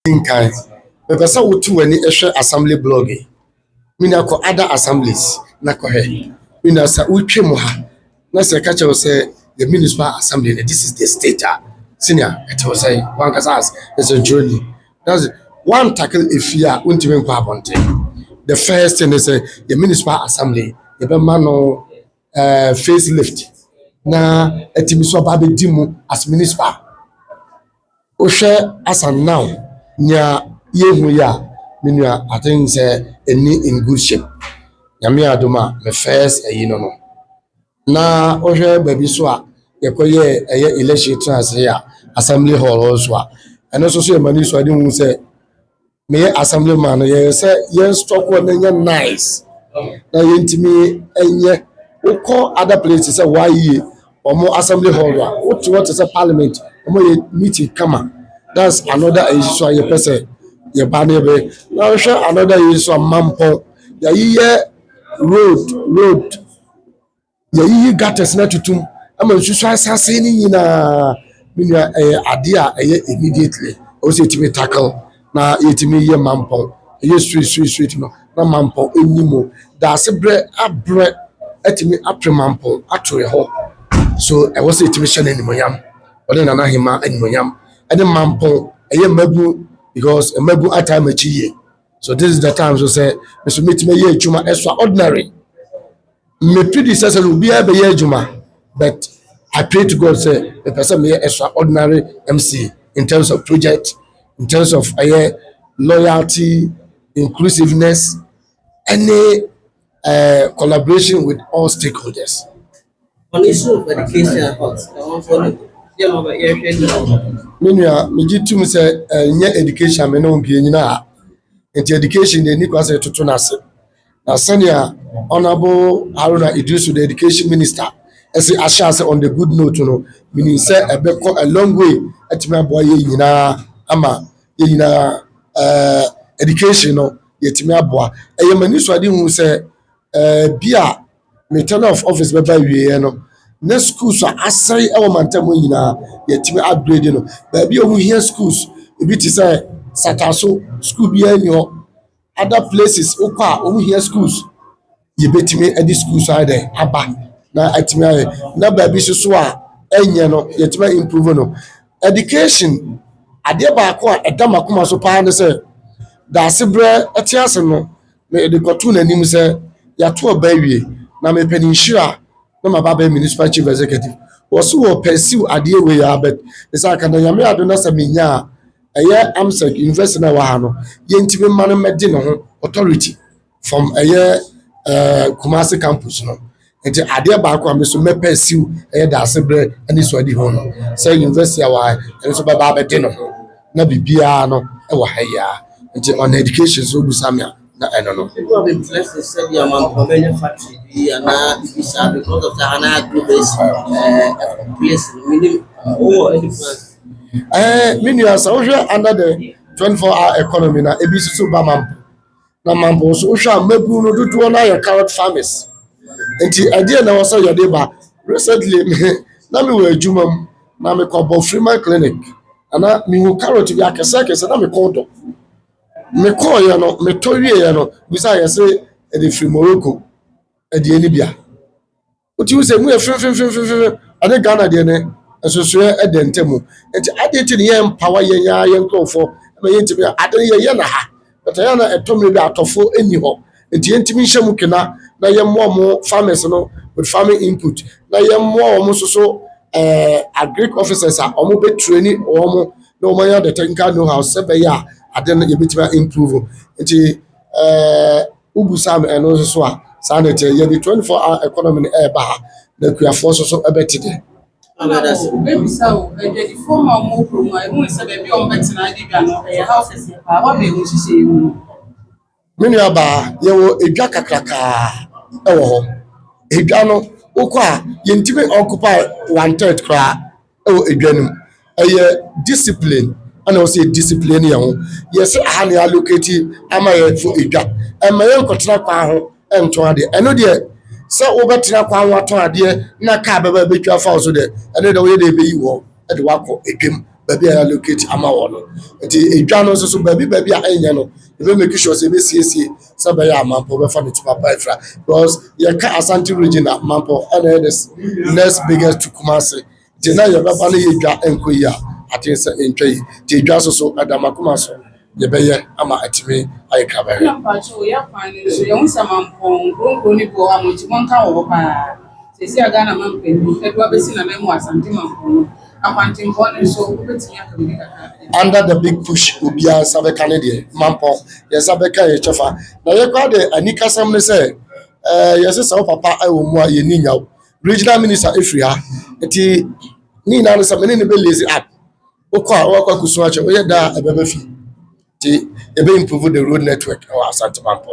Inkai. The person who two any extra assembly blogging. Mina ko other assemblies na ko he. Mina sa utwe mu ha. Na se ka che say the municipal assembly this is the state. Senior it was say one kasas is a journey. That's one tackle if you are untimi kwa abonte. The first thing is the municipal assembly. The be mano facelift. Na etimi so ba be dimu as municipal. Oshe as and now nya yehu ya menua I think say any in good shape. Nyame adoma me first no. Na ohwe baby so a yekoye election trans here assembly hall also a eno so so mani so ade hu say me assembly man ye say ye stock one nya nice. Na yentimi enye ukọ other places say why ye omo assembly hall what is a parliament omo ye meeting kama. That's another issue ye person ye ba ne be. Na hwe another issue mampo ya ye road ye gutters na tutum ama nsusu asase ni nyina menua ade a immediately o se timi tackle na yetimi ye mampo ye street no na mampo enimo da se bre abre atimi apre mampo atore ho so e was yetimi hye na nimonyam ode na hima animonyam ade mampo mabu because mabu atime chiye. So this is the time so say so metime ye adwuma extraordinary. My predecessor will be able to but I pray to God say the person may extraordinary MC in terms of project, in terms of loyalty, inclusiveness, any collaboration with all stakeholders. On issue of education, Meanwhile, me jitu say education me no be nyina. Into education they need to say to tunase. Now, Senior Honorable Haruna Idrisu, the Education Minister, as I shall say on the good note, meaning say a long way at my boy ama education yet me aboa. A minister who say bia return of office by no schools are asai elemental yet me upgrade baby here schools a bit is a sataso school be other places okwa here schools ye betime edi schools are there aba na atime na baby so a enye no yetime improve no education ade ba ko a edamakoma so pa ne say da sebre etiase no me de kotu nanim say ya to obawie na me pani nhira na mababa municipal chief executive was wo pursue ade we ya but isa kan ya me adona samenya AMSEC University na wa ha no yentime manu mede no ho authority from Kumasi campus no enti ade ba ko am so me pursue da sebre ani so adi ho no say university wa en so baba bede no ho na bibia no wa ha ya enti on education so busamia na eno no people have been blessed to say the amount factory and because of the Hana group place minimum any plans. Menua sa wohwe under the 24-hour economy na ebisusu ba mampo na mampo so wohwe mabu no dodo na ya carrot farmers enti idea na wasa yode ba recently na me we adwuma na me ko Freeman clinic ana me hu carrot bi akese na me ko do me ko ye no me to wie ye no bisa ye say e dey free Morocco e dey ni bia oti wo say mu e free ade Ghana de ne asosua edentemu enti adeti ne yem power yenya yenkrofo ma yentimi ade ye na ha but ya na etomre bi atofo eni ho enti yentimi nhyamu kena na yemmo mo farmers no with farming input na yemmo mo soso agric officers a omo be train omo na omo ya the technical know how se be ya ade na yebetima improve enti ubusam eno soso a sanete ye the 24-hour economy e ba ha na kuafo soso ebetide. Baby so the former more promo I won't say baby on better na houses what be we say menua ba ye wo edwa kakraka e wo ho edwa no ukwa yentime occupy 1/3 kra e wo edwa nim eye discipline ana wo say discipline ye ho yes aha na allocate ama ye for edwa e ma ye nkotra kwa ho ento ade eno de se wo betra kwa ho aton ade na ka baba betwa fa so de eno de wo ye de be yi wo e de wakọ edwem baabi a allocate ama wɔ no nti edwa no nso so baabi a ɛnyɛ no ebe make sure sɛ ebe siesie sɛ bɛyɛ amampo bɛfa ne tuma pa efra because yɛka Asante region a amampo ɛna yɛ the next biggest to Kumasi nti na yɛbɛba no yɛ edwa nkɔ yi a ate sɛ ntwa yi nti edwa nso so ɛdamakoma so yɛbɛyɛ ama atumi ayɛ krabɛyɛ. Na mpacho ya kwane so ya unsa mampong nkro ni bo amochi monka wo pa. Sesi aga na mampeni edwa besi na memo Asante mampong. Akwante mbone so obetimi akabiri kaka. Under the big push obia sabeka ne de mampo ye sabeka ye chefa na ye kwa de anika sam ne say ye se sa papa ai wo mu a ye ni nyaw regional minister efri ha enti ni na no se me ne be lazy up okwa kusu ache o ye da ebebe fi ti ebe improve the road network or Asante mampo.